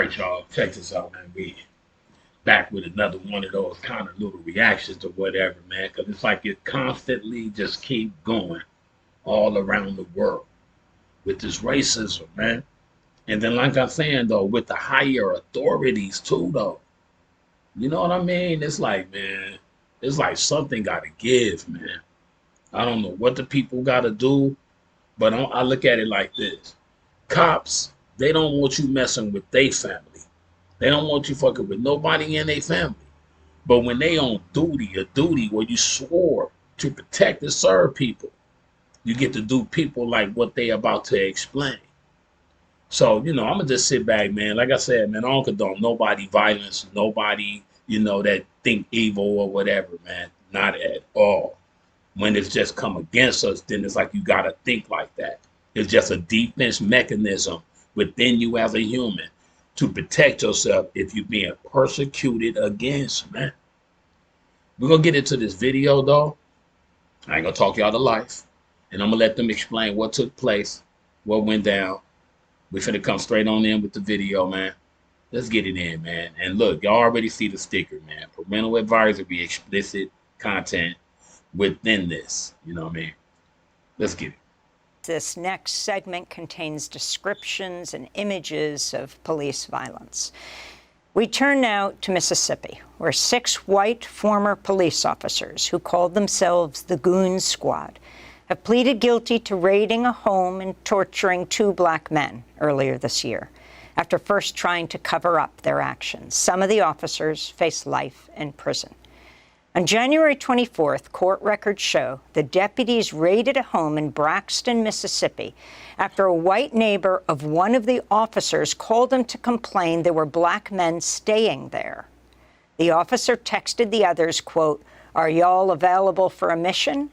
right, y'all, check this out, man. We back with another one of those kind of little reactions or whatever, man, because it's like it constantly just keep going all around the world with this racism, man. And then, like I'm saying, though, with the higher authorities, too, though. You know what I mean? It's like, man, it's like something got to give, man. I don't know what the people got to do, but I look at it like this. Cops, they don't want you messing with their family. They don't want you fucking with nobody in their family. But when they on duty, a duty where you swore to protect and serve people, you get to do people like what they about to explain. So, you know, I'm going to just sit back, man. Like I said, man, I don't condone nobody violence, nobody, you know, that think evil or whatever, man. Not at all. When it's just come against us, then it's like you got to think like that. It's just a defense mechanism within you as a human to protect yourself if you're being persecuted against, man. We're going to get into this video, though. I ain't going to talk y'all to life. And I'm going to let them explain what took place, what went down. We finna come straight on in with the video, man. Let's get it in, man. And look, y'all already see the sticker, man. Parental advisory, explicit content within this. You know what I mean? Let's get it. This next segment contains descriptions and images of police violence. We turn now to Mississippi, where 6 white former police officers who called themselves the Goon Squad have pleaded guilty to raiding a home and torturing 2 black men earlier this year, after first trying to cover up their actions. Some of the officers face life in prison. On January 24th, court records show the deputies raided a home in Braxton, Mississippi, after a white neighbor of one of the officers called them to complain there were black men staying there. The officer texted the others, quote, "Are y'all available for a mission?"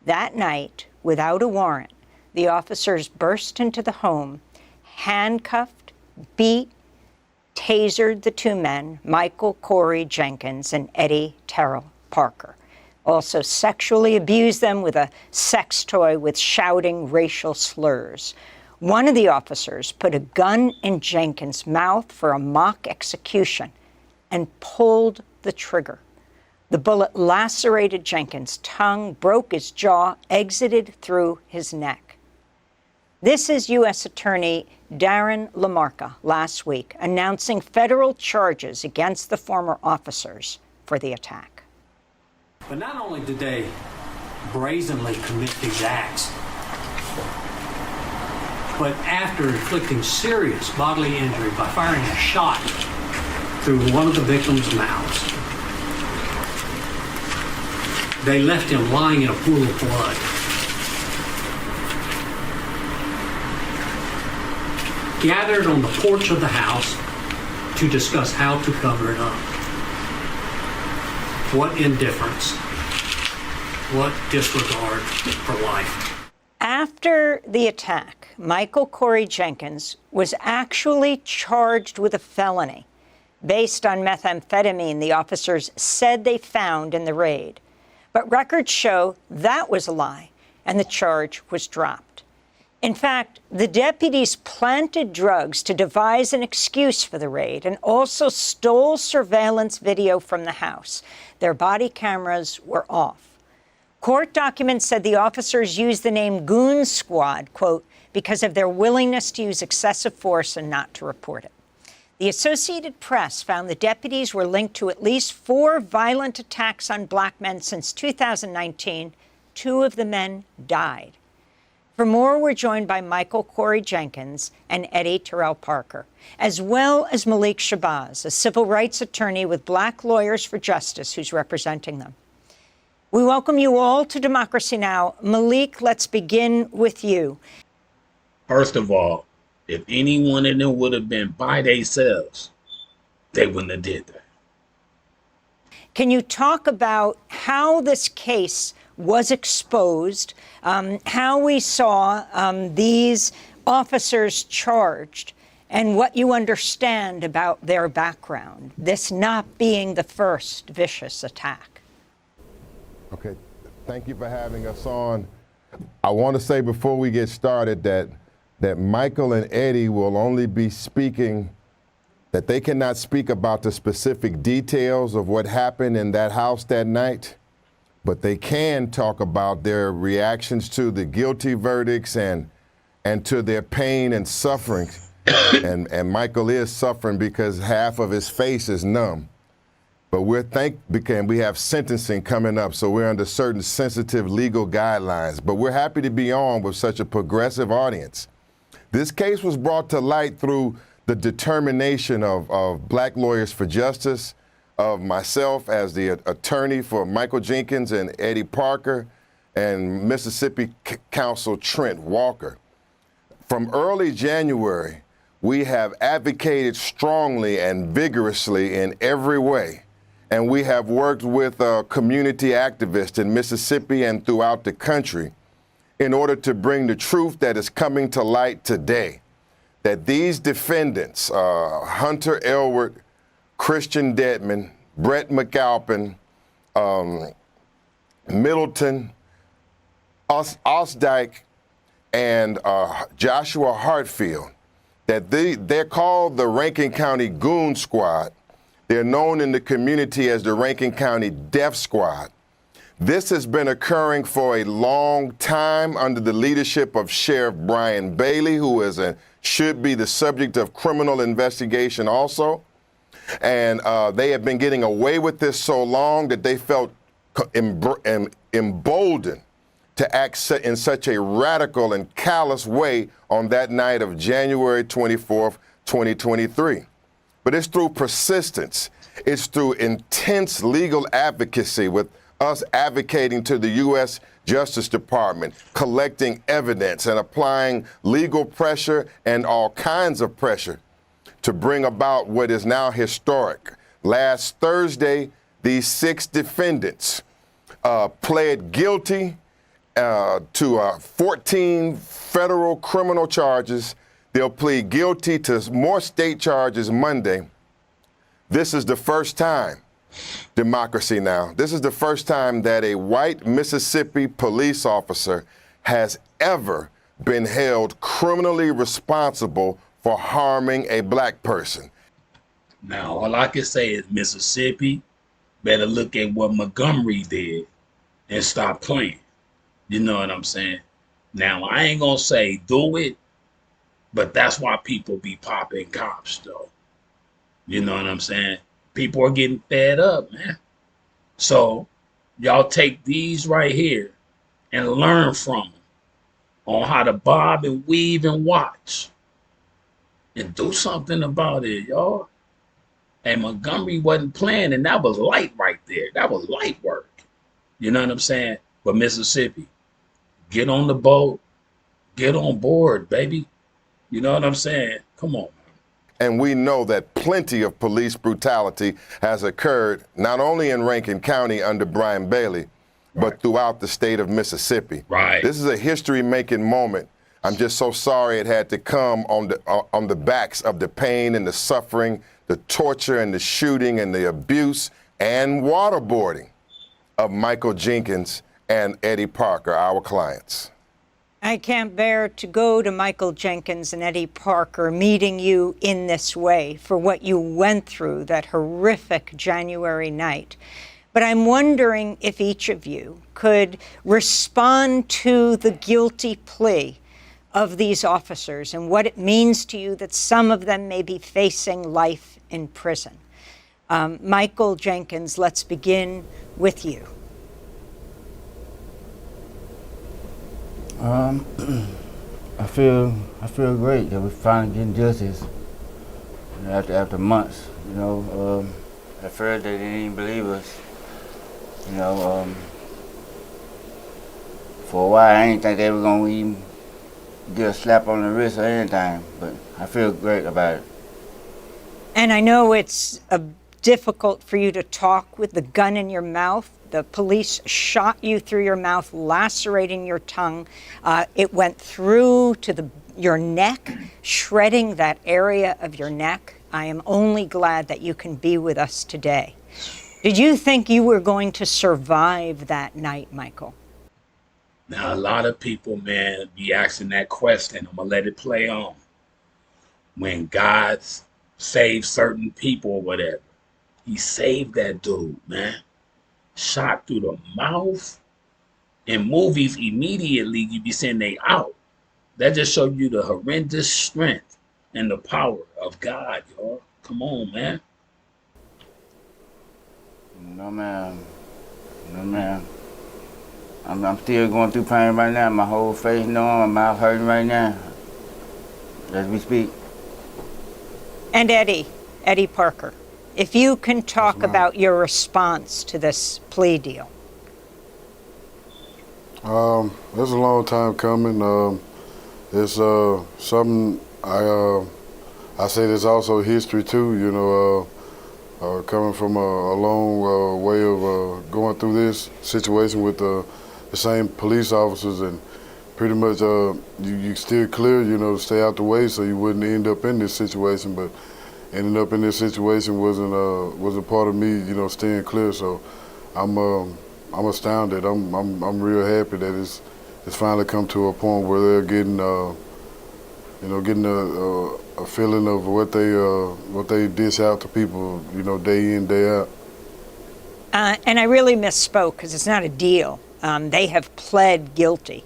That night, without a warrant, the officers burst into the home, handcuffed, beat, tasered the 2 men, Michael Corey Jenkins and Eddie Terrell Parker. Also sexually abused them with a sex toy with shouting racial slurs. One of the officers put a gun in Jenkins' mouth for a mock execution and pulled the trigger. The bullet lacerated Jenkins' tongue, broke his jaw, exited through his neck. This is U.S. Attorney Darren LaMarca last week announcing federal charges against the former officers for the attack. But not only did they brazenly commit these acts, but after inflicting serious bodily injury by firing a shot through one of the victim's mouths, they left him lying in a pool of blood. Gathered on the porch of the house to discuss how to cover it up. What indifference. What disregard for life. After the attack, Michael Corey Jenkins was actually charged with a felony based on methamphetamine the officers said they found in the raid. But records show that was a lie, and the charge was dropped. In fact, the deputies planted drugs to devise an excuse for the raid and also stole surveillance video from the house. Their body cameras were off. Court documents said the officers used the name Goon Squad, quote, because of their willingness to use excessive force and not to report it. The Associated Press found the deputies were linked to at least 4 violent attacks on black men since 2019. 2 of the men died. For more, we're joined by Michael Corey Jenkins and Eddie Terrell Parker, as well as Malik Shabazz, a civil rights attorney with Black Lawyers for Justice, who's representing them. We welcome you all to Democracy Now! Malik, let's begin with you. First of all, if any one of them would have been by themselves, they wouldn't have did that. Can you talk about how this case was exposed, how we saw these officers charged, and what you understand about their background, this not being the first vicious attack? Okay, thank you for having us on. I want to say before we get started that Michael and Eddie will only be speaking that they cannot speak about the specific details of what happened in that house that night, but they can talk about their reactions to the guilty verdicts and to their pain and suffering. And Michael is suffering because half of his face is numb. But because we have sentencing coming up, so we're under certain sensitive legal guidelines. But we're happy to be on with such a progressive audience. This case was brought to light through the determination of Black Lawyers for Justice, of myself as the attorney for Michael Jenkins and Eddie Parker, and Mississippi Counsel Trent Walker. From early January, we have advocated strongly and vigorously in every way. And we have worked with community activists in Mississippi and throughout the country in order to bring the truth that is coming to light today. That these defendants, Hunter Elwood, Christian Dedman, Brett McAlpin, Middleton, Osdike, and Joshua Hartfield, that they're called the Rankin County Goon Squad. They're known in the community as the Rankin County Death Squad. This has been occurring for a long time under the leadership of Sheriff Bryan Bailey, who should be the subject of criminal investigation also. And they have been getting away with this so long that they felt emboldened to act in such a radical and callous way on that night of January 24th, 2023. But it's through persistence. It's through intense legal advocacy, with us advocating to the U.S. Justice Department, collecting evidence and applying legal pressure and all kinds of pressure to bring about what is now historic. Last Thursday, these 6 defendants pled guilty to 14 federal criminal charges. They'll plead guilty to more state charges Monday. This is the first time, democracy now, this is the first time that a white Mississippi police officer has ever been held criminally responsible for harming a Black person. Now, all I can say is Mississippi better look at what Montgomery did and stop playing. You know what I'm saying? Now, I ain't gonna say do it, but that's why people be popping cops, though. You know what I'm saying? People are getting fed up, man. So, y'all take these right here and learn from them on how to bob and weave and watch. And do something about it, y'all. And Montgomery wasn't playing, and that was light right there. That was light work. You know what I'm saying? But Mississippi, get on the boat, get on board, baby. You know what I'm saying? Come on. And we know that plenty of police brutality has occurred not only in Rankin County under Bryan Bailey, but throughout the state of Mississippi. Right. This is a history-making moment. I'm just so sorry it had to come on the backs of the pain and the suffering, the torture and the shooting and the abuse and waterboarding of Michael Jenkins and Eddie Parker, our clients. I can't bear to go to Michael Jenkins and Eddie Parker meeting you in this way for what you went through that horrific January night. But I'm wondering if each of you could respond to the guilty plea of these officers and what it means to you that some of them may be facing life in prison. Michael Jenkins, let's begin with you. I feel great that we're finally getting justice after months. You know, at first they didn't even believe us. You know, for a while I didn't think they were gonna even get a slap on the wrist or anything, but I feel great about it. And I know it's difficult for you to talk with the gun in your mouth. The police shot you through your mouth, lacerating your tongue. It went through to your neck, shredding that area of your neck. I am only glad that you can be with us today. Did you think you were going to survive that night, Michael? Now, a lot of people, man, be asking that question. I'm going to let it play on. When God's save certain people or whatever. He saved that dude, man. Shot through the mouth. In movies, immediately you be saying they out. That just showed you the horrendous strength and the power of God, y'all. Come on, man. No, ma'am. No, ma'am. I'm still going through pain right now. My whole face numb, my mouth hurting right now as we speak. And Eddie Parker, if you can talk about your response to this plea deal. It's a long time coming. It's something I say there's also history too, you know, coming from a long way of going through this situation with the same police officers, and pretty much you steer clear, you know, to stay out the way so you wouldn't end up in this situation. But ending up in this situation wasn't part of me, you know, staying clear. So I'm astounded. I'm real happy that it's finally come to a point where they're getting a feeling of what they dish out to people, you know, day in, day out. And I really misspoke because it's not a deal. They have pled guilty.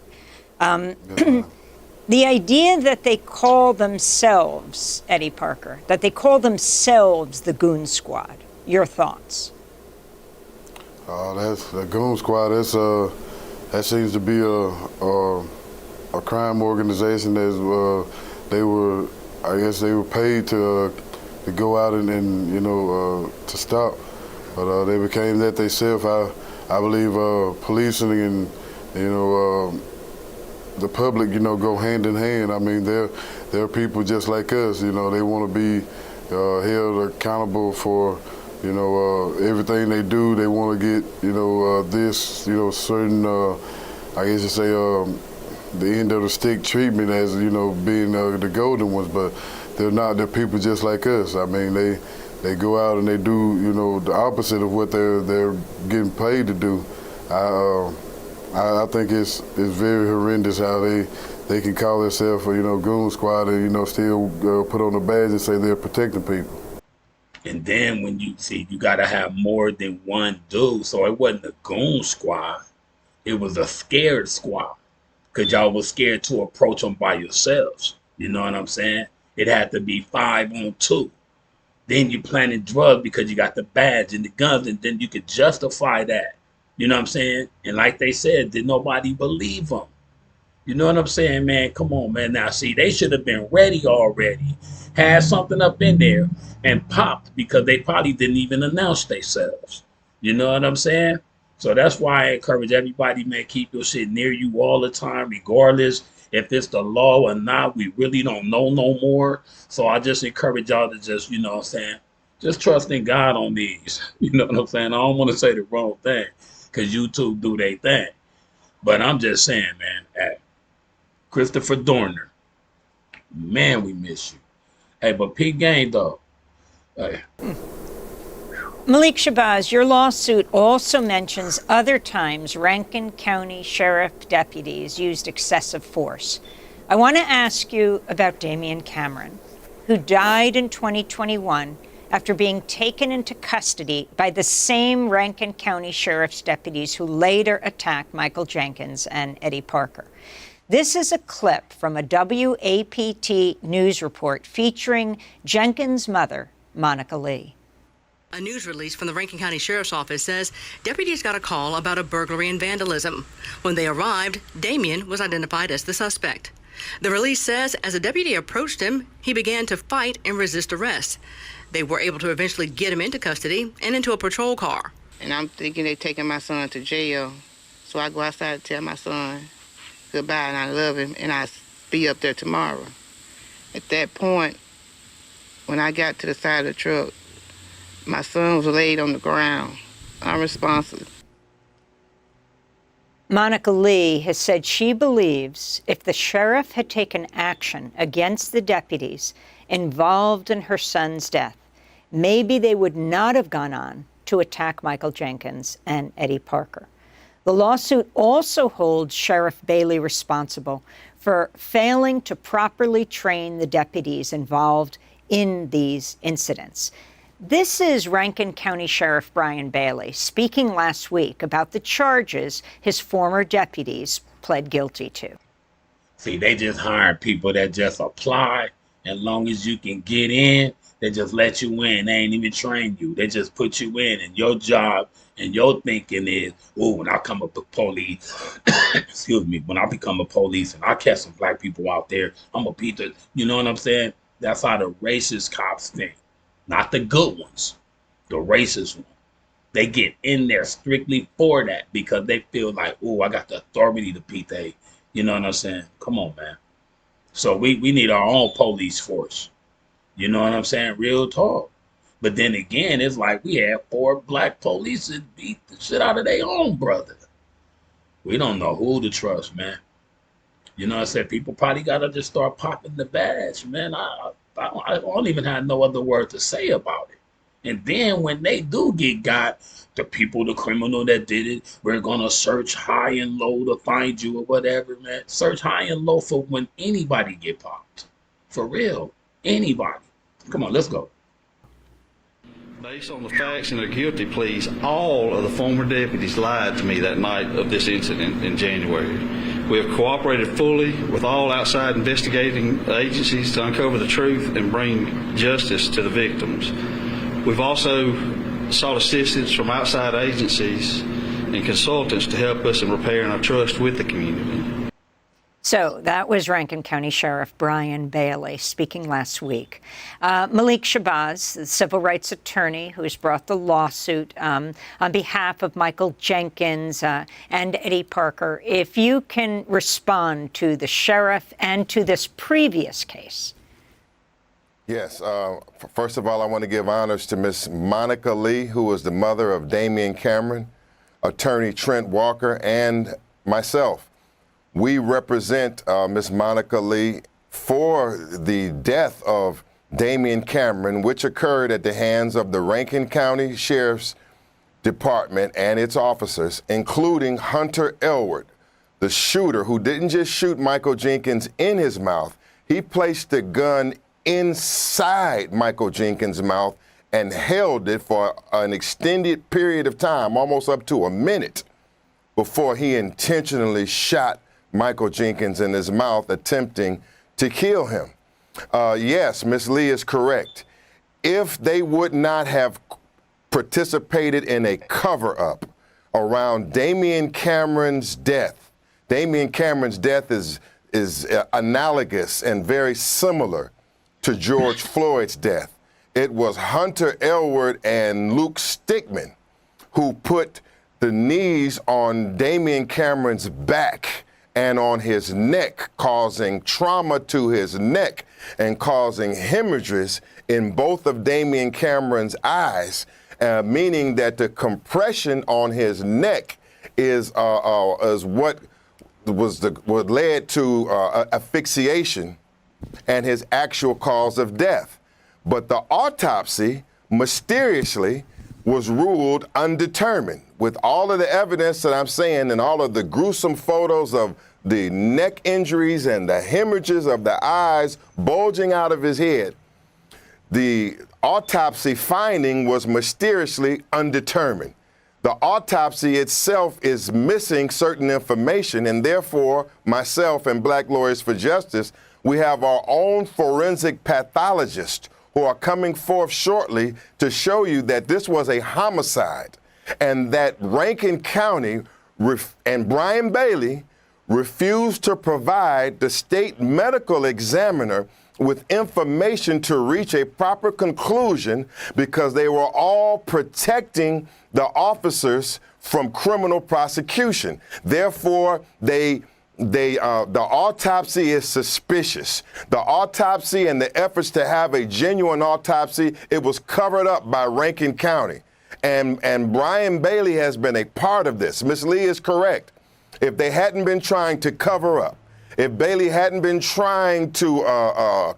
The idea that they call themselves, Eddie Parker, that they call themselves the Goon Squad, your thoughts? That's the Goon Squad. That seems to be a crime organization I guess they were paid to go out and you know, to stop. But they became that themselves. I believe policing and, you know, the public, you know, go hand in hand. I mean, they're people just like us. You know, they want to be held accountable for, you know, everything they do. They want to get, you know, this, you know, certain, I guess you say, the end of the stick treatment as, you know, being the golden ones, but they're not. They're people just like us. I mean, they go out and they do, you know, the opposite of what they're getting paid to do. I think it's very horrendous how they can call themselves, you know, Goon Squad and, you know, still put on a badge and say they're protecting people. And then when you see, you got to have more than one dude. So it wasn't a Goon Squad. It was a scared squad. Because y'all was scared to approach them by yourselves. You know what I'm saying? It had to be 5 on 2. Then you planted drugs because you got the badge and the guns, and then you could justify that. You know what I'm saying? And like they said, did nobody believe them? You know what I'm saying, man? Come on, man. Now, see, they should have been ready already. Had something up in there and popped because they probably didn't even announce themselves. You know what I'm saying? So that's why I encourage everybody, man, keep your shit near you all the time, regardless if it's the law or not. We really don't know no more. So I just encourage y'all to just, you know what I'm saying, just trust in God on these. You know what I'm saying? I don't want to say the wrong thing because YouTube do their thing. But I'm just saying, man, hey, Christopher Dorner, man, we miss you. Hey, but Pete Game, though, hey. Malik Shabazz, your lawsuit also mentions other times Rankin County Sheriff deputies used excessive force. I want to ask you about Damian Cameron, who died in 2021 after being taken into custody by the same Rankin County Sheriff's deputies who later attacked Michael Jenkins and Eddie Parker. This is a clip from a WAPT news report featuring Jenkins' mother, Monica Lee. A news release from the Rankin County Sheriff's Office says deputies got a call about a burglary and vandalism. When they arrived, Damian was identified as the suspect. The release says as a deputy approached him, he began to fight and resist arrest. They were able to eventually get him into custody and into a patrol car. And I'm thinking they're taking my son to jail. So I go outside to tell my son goodbye and I love him and I'll be up there tomorrow. At that point, when I got to the side of the truck, my son was laid on the ground, unresponsive. Monica Lee has said she believes if the sheriff had taken action against the deputies involved in her son's death, maybe they would not have gone on to attack Michael Jenkins and Eddie Parker. The lawsuit also holds Sheriff Bailey responsible for failing to properly train the deputies involved in these incidents. This is Rankin County Sheriff Bryan Bailey speaking last week about the charges his former deputies pled guilty to. See, they just hired people that just apply. As long as you can get in, they just let you in. They ain't even train you. They just put you in, and your job and your thinking is, oh, when I come up with police, excuse me, when I become a police and I catch some black people out there, I'm gonna beat the, you know what I'm saying? That's how the racist cops think. Not the good ones, the racist ones. They get in there strictly for that because they feel like, oh, I got the authority to beat they, you know what I'm saying? Come on, man. So we need our own police force. You know what I'm saying? Real talk. But then again, it's like we had 4 black police that beat the shit out of their own brother. We don't know who to trust, man. You know what I said? People probably got to just start popping the badge, man. I don't even have no other word to say about it. And then when they do get got, the people, the criminal that did it, we're going to search high and low to find you or whatever, man. Search high and low for when anybody get popped. For real. Anybody. Come on, let's go. Based on the facts and their guilty pleas, all of the former deputies lied to me that night of this incident in January. We have cooperated fully with all outside investigating agencies to uncover the truth and bring justice to the victims. We've also sought assistance from outside agencies and consultants to help us in repairing our trust with the community. So that was Rankin County Sheriff Bryan Bailey speaking last week. Malik Shabazz, the civil rights attorney who's brought the lawsuit on behalf of Michael Jenkins and Eddie Parker, if you can respond to the sheriff and to this previous case. Yes. First of all, I want to give honors to Miss Monica Lee, who was the mother of Damian Cameron, attorney Trent Walker, and myself. We represent Miss Monica Lee for the death of Damian Cameron, which occurred at the hands of the Rankin County Sheriff's Department and its officers, including Hunter Elwood, the shooter who didn't just shoot Michael Jenkins in his mouth. He placed the gun inside Michael Jenkins' mouth and held it for an extended period of time, almost up to a minute, before he intentionally shot Michael Jenkins in his mouth, attempting to kill him. Yes, Ms. Lee is correct. If they would not have participated in a cover-up around Damian Cameron's death, Damian Cameron's death is analogous and very similar to George Floyd's death. It was Hunter Elwood and Luke Stickman who put the knees on Damian Cameron's back and on his neck, causing trauma to his neck and causing hemorrhages in both of Damian Cameron's eyes, meaning that the compression on his neck is what led to asphyxiation and his actual cause of death. But the autopsy mysteriously was ruled undetermined. With all of the evidence that I'm saying and all of the gruesome photos of the neck injuries and the hemorrhages of the eyes bulging out of his head, the autopsy finding was mysteriously undetermined. The autopsy itself is missing certain information, and therefore myself and Black Lawyers for Justice, we have our own forensic pathologist who are coming forth shortly to show you that this was a homicide and that Rankin County and Bryan Bailey refused to provide the state medical examiner with information to reach a proper conclusion because they were all protecting the officers from criminal prosecution. Therefore, the autopsy is suspicious. The autopsy and the efforts to have a genuine autopsy, it was covered up by Rankin County. And Bryan Bailey has been a part of this. Ms. Lee is correct. If they hadn't been trying to cover up, if Bailey hadn't been trying to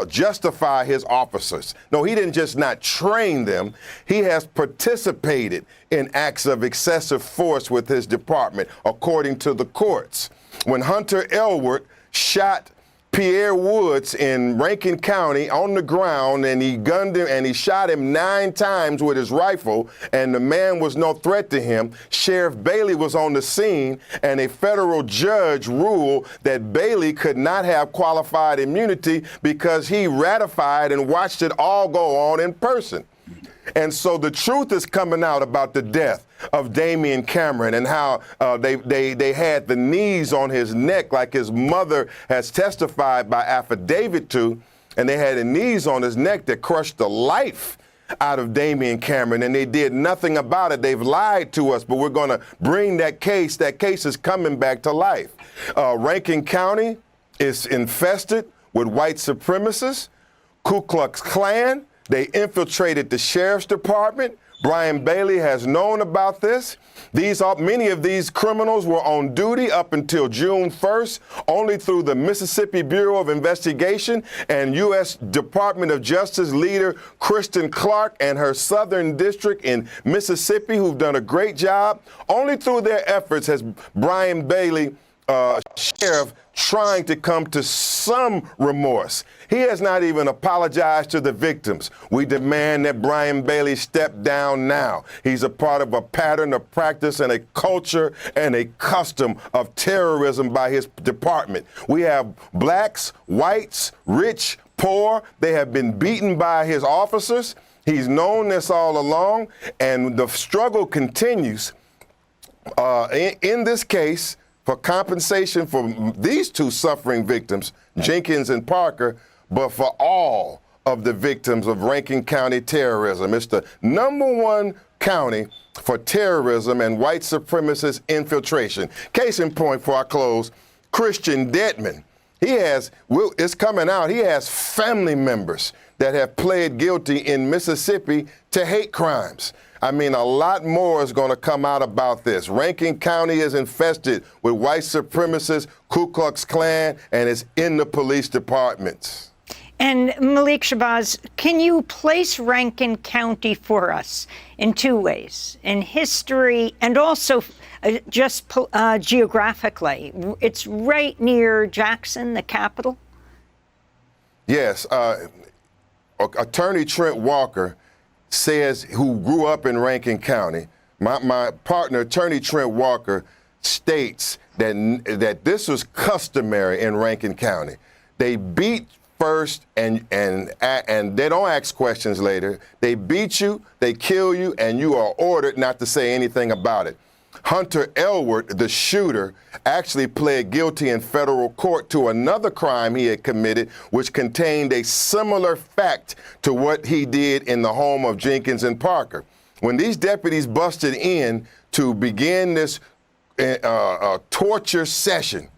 justify his officers, no, he didn't just not train them, he has participated in acts of excessive force with his department, according to the courts. When Hunter Elwood shot Pierre Woods in Rankin County on the ground, and he gunned him and he shot him 9 times with his rifle, and the man was no threat to him. Sheriff Bailey was on the scene, and a federal judge ruled that Bailey could not have qualified immunity because he ratified and watched it all go on in person. And so the truth is coming out about the death of Damian Cameron and how they had the knees on his neck like his mother has testified by affidavit to, and they had the knees on his neck that crushed the life out of Damian Cameron, and they did nothing about it. They've lied to us, but we're going to bring that case. That case is coming back to life. Rankin County is infested with white supremacists, Ku Klux Klan. They infiltrated the sheriff's department. Bryan Bailey has known about this. Many of these criminals were on duty up until June 1st, only through the Mississippi Bureau of Investigation and U.S. Department of Justice leader Kristen Clark and her Southern District in Mississippi, who've done a great job. Only through their efforts has Bryan Bailey, sheriff, trying to come to some remorse. He has not even apologized to the victims. We demand that Bryan Bailey step down now. He's a part of a pattern of practice and a culture and a custom of terrorism by his department. We have blacks, whites, rich, poor. They have been beaten by his officers. He's known this all along, and the struggle continues. In this case, for compensation for these 2 suffering victims, Jenkins and Parker, but for all of the victims of Rankin County terrorism. It's the #1 county for terrorism and white supremacist infiltration. Case in point, before I close, Christian Detman. It's coming out, he has family members that have pled guilty in Mississippi to hate crimes. I mean, a lot more is going to come out about this. Rankin County is infested with white supremacists, Ku Klux Klan, and it's in the police departments. And Malik Shabazz, can you place Rankin County for us in 2 ways, in history and also just geographically? It's right near Jackson, the capital. Yes. Attorney Trent Walker says, who grew up in Rankin County, my partner, Attorney Trent Walker, states that this was customary in Rankin County. They beat first and they don't ask questions later. They beat you, they kill you, and you are ordered not to say anything about it. Hunter Elwood, the shooter, actually pled guilty in federal court to another crime he had committed, which contained a similar fact to what he did in the home of Jenkins and Parker. When these deputies busted in to begin this torture session,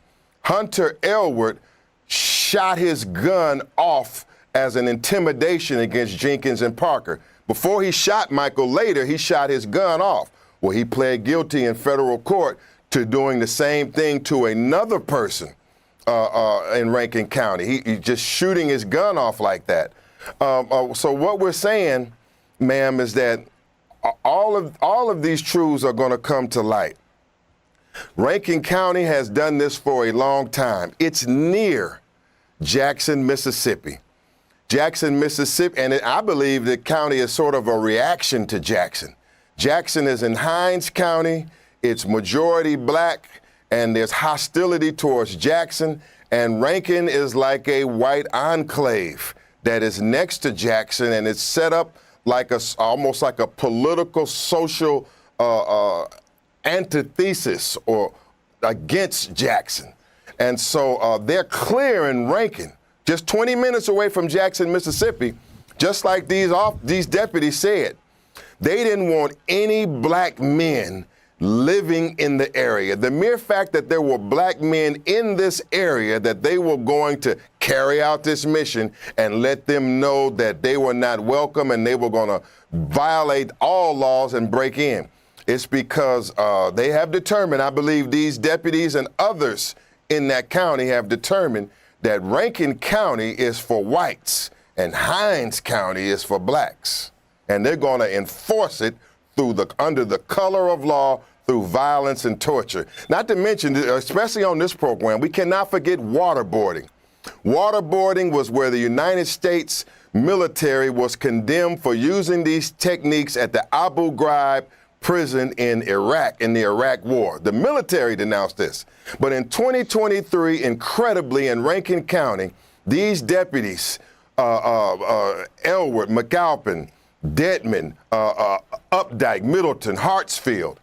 Hunter Elwood shot his gun off as an intimidation against Jenkins and Parker. Before he shot Michael later, he shot his gun off. Well, he pled guilty in federal court to doing the same thing to another person in Rankin County. He just shooting his gun off like that. So what we're saying, ma'am, is that all of these truths are going to come to light. Rankin County has done this for a long time. It's near Jackson, Mississippi. Jackson, Mississippi, and I believe the county is sort of a reaction to Jackson. Jackson is in Hinds County. It's majority black, and there's hostility towards Jackson. And Rankin is like a white enclave that is next to Jackson, and it's set up like almost like a political, social antithesis or against Jackson. And so they're clear in Rankin, just 20 minutes away from Jackson, Mississippi, just like these deputies said. They didn't want any black men living in the area. The mere fact that there were black men in this area, that they were going to carry out this mission and let them know that they were not welcome and they were going to violate all laws and break in. It's because they have determined, I believe these deputies and others in that county have determined that Rankin County is for whites and Hinds County is for blacks. And they're going to enforce it under the color of law, through violence and torture. Not to mention, especially on this program, we cannot forget waterboarding. Waterboarding was where the United States military was condemned for using these techniques at the Abu Ghraib prison in Iraq, in the Iraq War. The military denounced this. But in 2023, incredibly, in Rankin County, these deputies, Elwood, McAlpin, Dedman, Updike, Middleton, Hartsfield,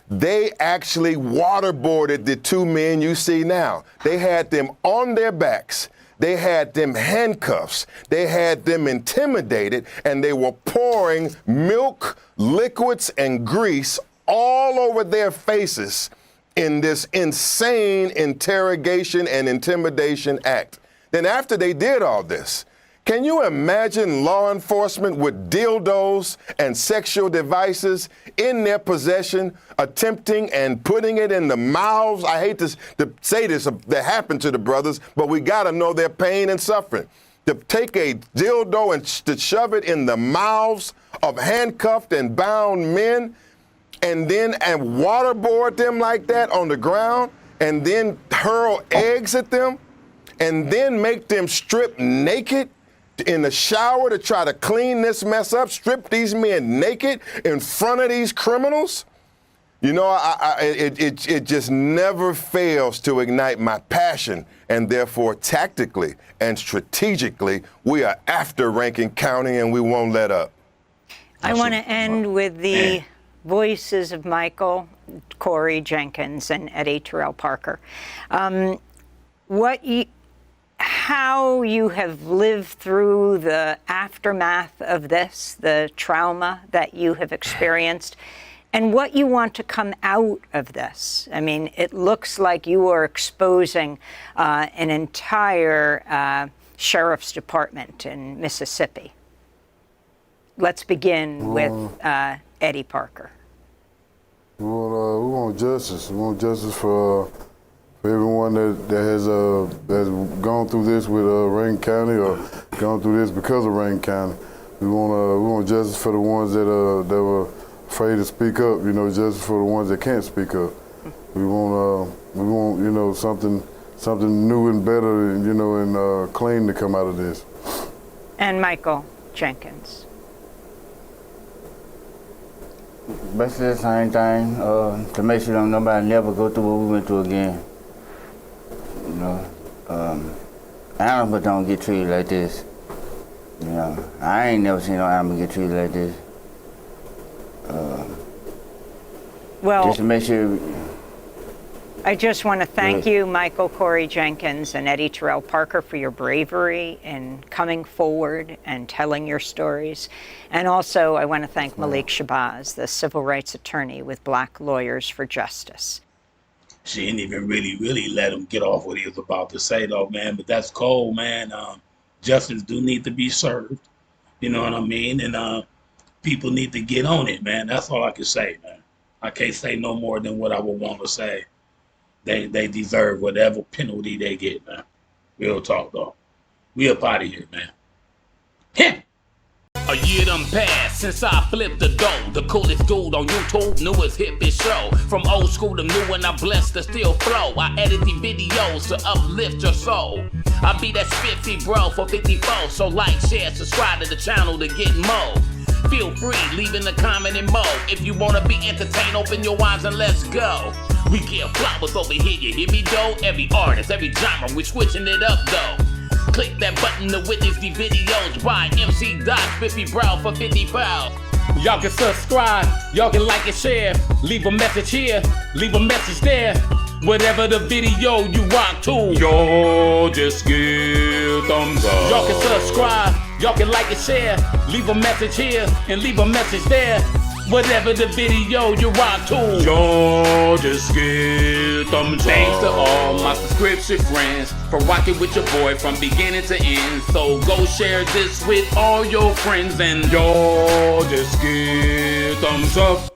they actually waterboarded the two men you see now. They had them on their backs. They had them handcuffs. They had them intimidated, and they were pouring milk, liquids, and grease all over their faces in this insane interrogation and intimidation act. Then after they did all this, can you imagine law enforcement with dildos and sexual devices in their possession, attempting and putting it in the mouths? I hate to say this, that happened to the brothers, but we gotta know their pain and suffering. To take a dildo and to shove it in the mouths of handcuffed and bound men, and waterboard them like that on the ground, and then hurl eggs at them, and then make them strip naked in the shower to try to clean this mess up, strip these men naked in front of these criminals. You know, it just never fails to ignite my passion, and therefore tactically and strategically, we are after Rankin County and we won't let up. I want to end with the voices of Michael, Corey Jenkins, and Eddie Terrell Parker. How you have lived through the aftermath of this, the trauma that you have experienced, and what you want to come out of this. I mean, it looks like you are exposing an entire sheriff's department in Mississippi. Let's begin with Eddie Parker. We want justice. We want justice for everyone that has gone through this with Rankin County or gone through this because of Rankin County. We want justice for the ones that were afraid to speak up. You know, justice for the ones that can't speak up. We want you know, something new and better, you know, and clean to come out of this. And Michael Jenkins. Basically the same thing, to make sure nobody never go through what we went through again. You know, animals don't get treated like this. You know, I ain't never seen no animal get treated like this. Well, just to make sure. I just want to thank you, Michael, Corey Jenkins, and Eddie Terrell Parker, for your bravery in coming forward and telling your stories. And also, I want to thank Malik Shabazz, the civil rights attorney with Black Lawyers for Justice. She didn't even really let him get off what he was about to say, though, man. But that's cold, man. Justice do need to be served. You know what I mean? And people need to get on it, man. That's all I can say, man. I can't say no more than what I would want to say. They deserve whatever penalty they get, man. Real talk, though. We up out of here, man. Heh! A year done passed since I flipped the dough. The coolest dude on YouTube, newest hippest show. From old school to new and I blessed the still flow. I edit the videos to uplift your soul. I be that spiffy bro for 54. So like, share, subscribe to the channel to get more. Feel free, leaving a comment and mo. If you wanna be entertained, open your eyes and let's go. We give flowers over here, you hear me though? Every artist, every genre, we switching it up though. Click that button to witness the videos by MC Dot 50 Brow for 50 pounds. Y'all can subscribe, y'all can like and share. Leave a message here, leave a message there. Whatever the video you rock to, y'all just give thumbs up. Y'all can subscribe, y'all can like and share. Leave a message here and leave a message there. Whatever the video you rock to, y'all just give thumbs up. Thanks to all my subscription friends for rocking with your boy from beginning to end. So go share this with all your friends and y'all just give thumbs up.